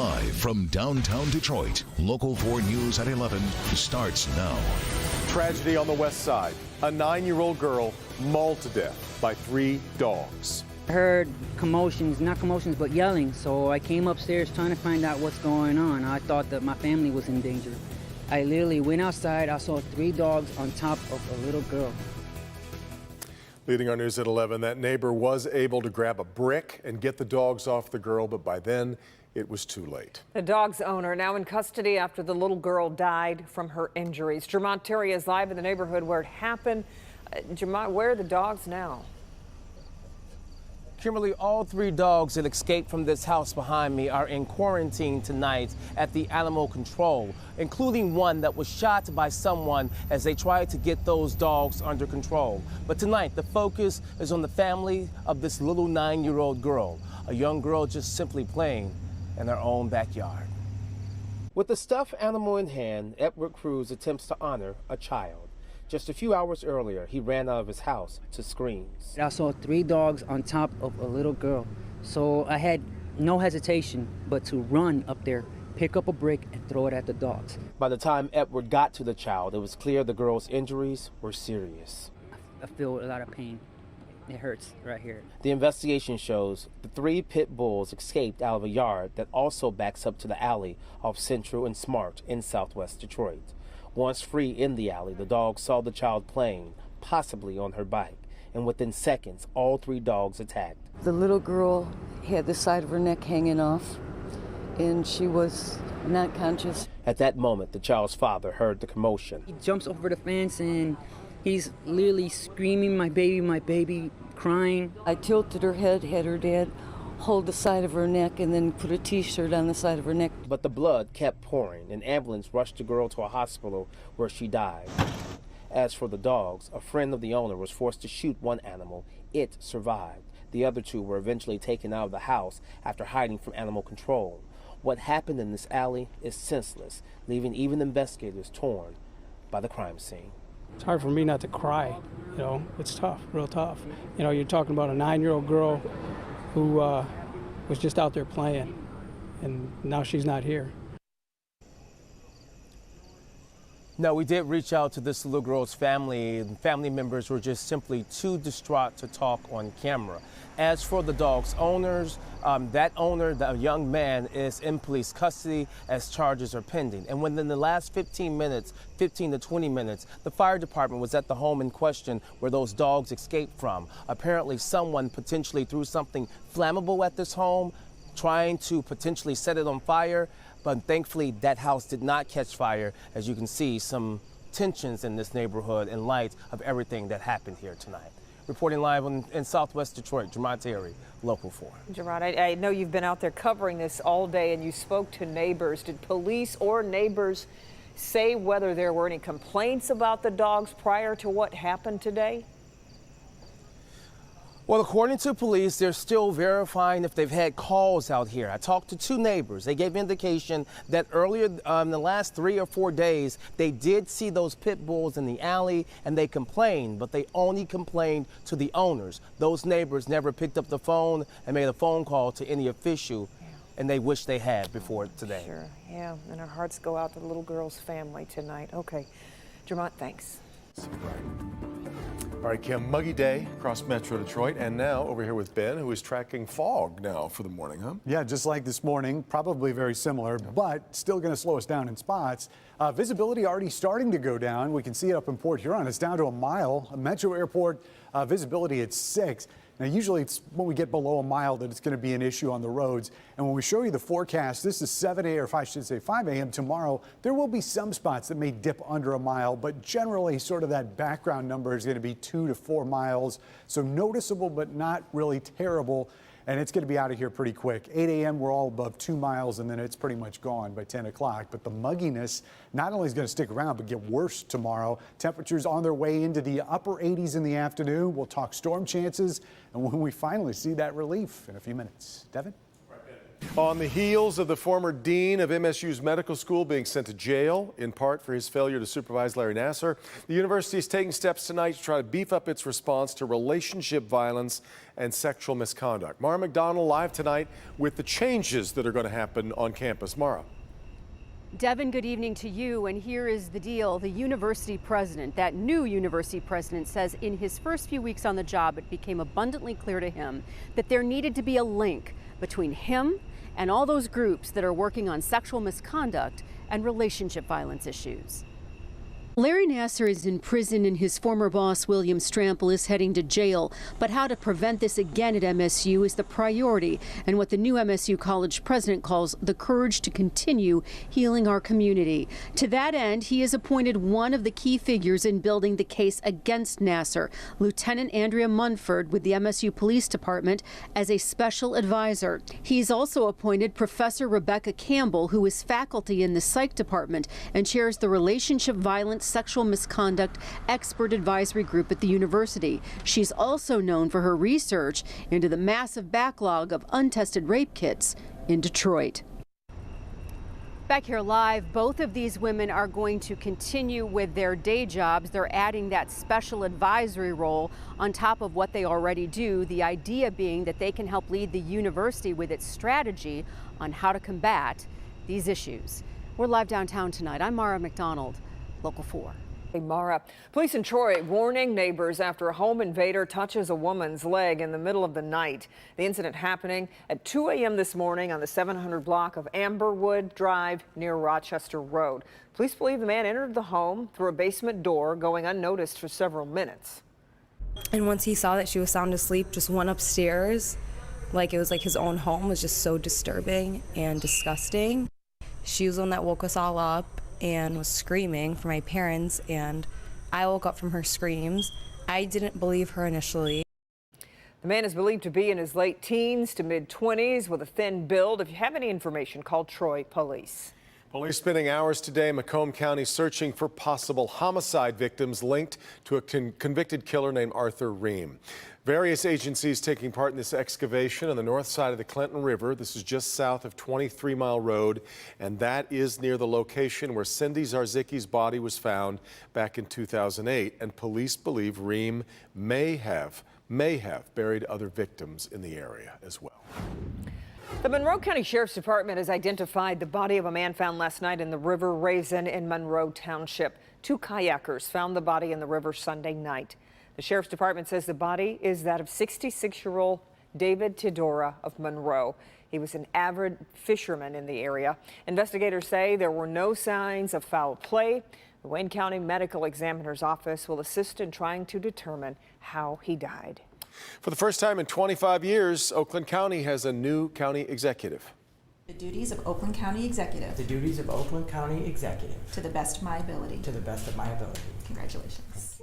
Live from downtown Detroit, Local 4 News at 11 starts now. Tragedy on the west side. A 9-year-old girl mauled to death by 3 dogs. I heard commotions, not commotions, but yelling. So I came upstairs trying to find out what's going on. I thought that my family was in danger. I literally went outside. I saw 3 dogs on top of a little girl. Leading our news at 11, that neighbor was able to grab a brick and get the dogs off the girl, but by then it was too late. The dog's owner now in custody after the little girl died from her injuries. Jermont Terry is live in the neighborhood where it happened. Jermont, where are the dogs now? Kimberly, all 3 dogs that escaped from this house behind me are in quarantine tonight at the animal control, including one that was shot by someone as they tried to get those dogs under control. But tonight, the focus is on the family of this little 9-year-old girl, a young girl just simply playing in her own backyard. With the stuffed animal in hand, Edward Cruz attempts to honor a child. Just a few hours earlier, he ran out of his house to screams. I saw 3 dogs on top of a little girl. So I had no hesitation but to run up there, pick up a brick, and throw it at the dogs. By the time Edward got to the child, it was clear the girl's injuries were serious. I feel a lot of pain. It hurts right here. The investigation shows the 3 pit bulls escaped out of a yard that also backs up to the alley off Central and Smart in southwest Detroit. Once free in the alley, the dogs saw the child playing, possibly on her bike, and within seconds, all 3 dogs attacked. The little girl had the side of her neck hanging off, and she was not conscious. At that moment, the child's father heard the commotion. He jumps over the fence and he's literally screaming, my baby, crying. I tilted her head, had her dad hold the side of her neck, and then put a T-shirt on the side of her neck. But the blood kept pouring. An ambulance rushed the girl to a hospital where she died. As for the dogs, a friend of the owner was forced to shoot one animal. It survived. The other 2 were eventually taken out of the house after hiding from animal control. What happened in this alley is senseless, leaving even investigators torn by the crime scene. It's hard for me not to cry. You know, it's tough, real tough. You know, you're talking about a 9-year-old girl who was just out there playing, and now she's not here. No, we did reach out to this little girl's family, and family members were just simply too distraught to talk on camera. As for the dog's owners, that owner, the young man, is in police custody as charges are pending. And within the last 15 to 20 minutes, the fire department was at the home in question where those dogs escaped from. Apparently, someone potentially threw something flammable at this home, trying to potentially set it on fire. But thankfully, that house did not catch fire. As you can see, some tensions in this neighborhood in light of everything that happened here tonight. Reporting live in southwest Detroit, Jermont Terry, Local 4. Jermont, I know you've been out there covering this all day and you spoke to neighbors. Did police or neighbors say whether there were any complaints about the dogs prior to what happened today? Well, according to police, they're still verifying if they've had calls out here. I talked to 2 neighbors. They gave indication that earlier in the last 3 or 4 days, they did see those pit bulls in the alley and they complained, but they only complained to the owners. Those neighbors never picked up the phone and made a phone call to any official, and they wish they had before today. Sure, yeah, and our hearts go out to the little girl's family tonight. Okay, Jermont, thanks. All right, Kim, muggy day across Metro Detroit, and now over here with Ben, who is tracking fog now for the morning, huh? Yeah, just like this morning, probably very similar, but still going to slow us down in spots. Visibility already starting to go down. We can see it up in Port Huron. It's down to a mile. Metro Airport visibility at 6. Now, usually it's when we get below a mile that it's going to be an issue on the roads. And when we show you the forecast, this is 7 a.m. or I should say 5 a.m. tomorrow. There will be some spots that may dip under a mile, but generally sort of that background number is going to be 2 to 4 miles. So noticeable, but not really terrible. And it's going to be out of here pretty quick. 8 a.m. we're all above 2 miles, and then it's pretty much gone by 10 o'clock. But the mugginess not only is going to stick around, but get worse tomorrow. Temperatures on their way into the upper 80s in the afternoon. We'll talk storm chances, and when we finally see that relief in a few minutes. Devin? On the heels of the former dean of MSU's medical school being sent to jail, in part for his failure to supervise Larry Nassar, the university is taking steps tonight to try to beef up its response to relationship violence and sexual misconduct. Mara McDonald live tonight with the changes that are going to happen on campus. Mara. Devin, good evening to you. And here is the deal. The university president, that new university president, says in his first few weeks on the job, it became abundantly clear to him that there needed to be a link between him and all those groups that are working on sexual misconduct and relationship violence issues. Larry Nassar is in prison and his former boss, William Strample, is heading to jail. But how to prevent this again at MSU is the priority and what the new MSU college president calls the courage to continue healing our community. To that end, he has appointed one of the key figures in building the case against Nassar, Lieutenant Andrea Munford with the MSU Police Department, as a special advisor. He's also appointed Professor Rebecca Campbell, who is faculty in the psych department and chairs the Relationship Violence Sexual Misconduct Expert Advisory Group at the university. She's also known for her research into the massive backlog of untested rape kits in Detroit. Back here live, both of these women are going to continue with their day jobs. They're adding that special advisory role on top of what they already do, the idea being that they can help lead the university with its strategy on how to combat these issues. We're live downtown tonight. I'm Mara McDonald, Local 4. Hey, Mara. Police in Troy warning neighbors after a home invader touches a woman's leg in the middle of the night. The incident happening at 2 a.m. this morning on the 700 block of Amberwood Drive near Rochester Road. Police believe the man entered the home through a basement door, going unnoticed for several minutes. And once he saw that she was sound asleep, just went upstairs. Like it was like his own home. Was just so disturbing and disgusting. She was the one that woke us all up and was screaming for my parents, and I woke up from her screams. I didn't believe her initially. The man is believed to be in his late teens to mid-20s with a thin build. If you have any information, call Troy Police. Police spending hours today in Macomb County searching for possible homicide victims linked to a convicted killer named Arthur Ream. Various agencies taking part in this excavation on the north side of the Clinton River. This is just south of 23 Mile Road, and that is near the location where Cindy Zarzicki's body was found back in 2008. And police believe Ream may have buried other victims in the area as well. The Monroe County Sheriff's Department has identified the body of a man found last night in the River Raisin in Monroe Township. 2 kayakers found the body in the river Sunday night. The Sheriff's Department says the body is that of 66-year-old David Tidora of Monroe. He was an avid fisherman in the area. Investigators say there were no signs of foul play. The Wayne County Medical Examiner's Office will assist in trying to determine how he died. For the first time in 25 years, Oakland County has a new county executive. The duties of Oakland County Executive. The duties of Oakland County Executive. To the best of my ability. To the best of my ability. Congratulations.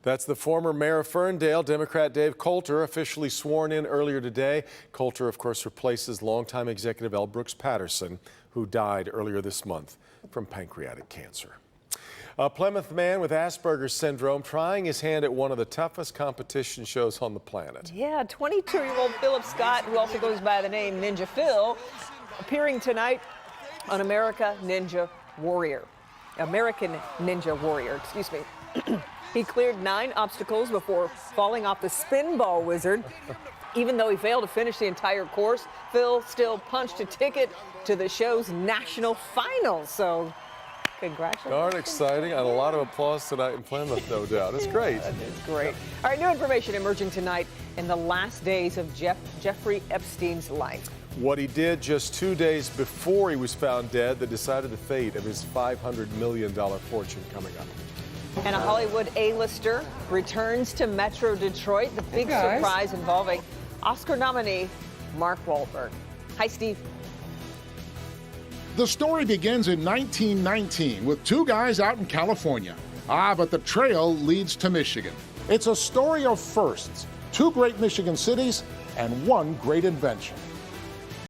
That's the former mayor of Ferndale, Democrat Dave Coulter, officially sworn in earlier today. Coulter, of course, replaces longtime executive L. Brooks Patterson, who died earlier this month from pancreatic cancer. A Plymouth man with Asperger's syndrome trying his hand at one of the toughest competition shows on the planet. Yeah, 22-year-old Philip Scott, who also goes by the name Ninja Phil, appearing tonight on American Ninja Warrior, excuse me. He cleared 9 obstacles before falling off the spin ball wizard. Even though he failed to finish the entire course, Phil still punched a ticket to the show's national finals. So, congratulations. Darn exciting, and a lot of applause tonight in Plymouth, no doubt. It's great. It's great. All right, new information emerging tonight in the last days of Jeffrey Epstein's life. What he did just 2 days before he was found dead that decided the fate of his $500 million fortune coming up. And a Hollywood A-lister returns to Metro Detroit. The big surprise involving Oscar nominee Mark Wahlberg. Hi, Steve. The story begins in 1919 with 2 guys out in California. But the trail leads to Michigan. It's a story of firsts, 2 great Michigan cities and 1 great invention.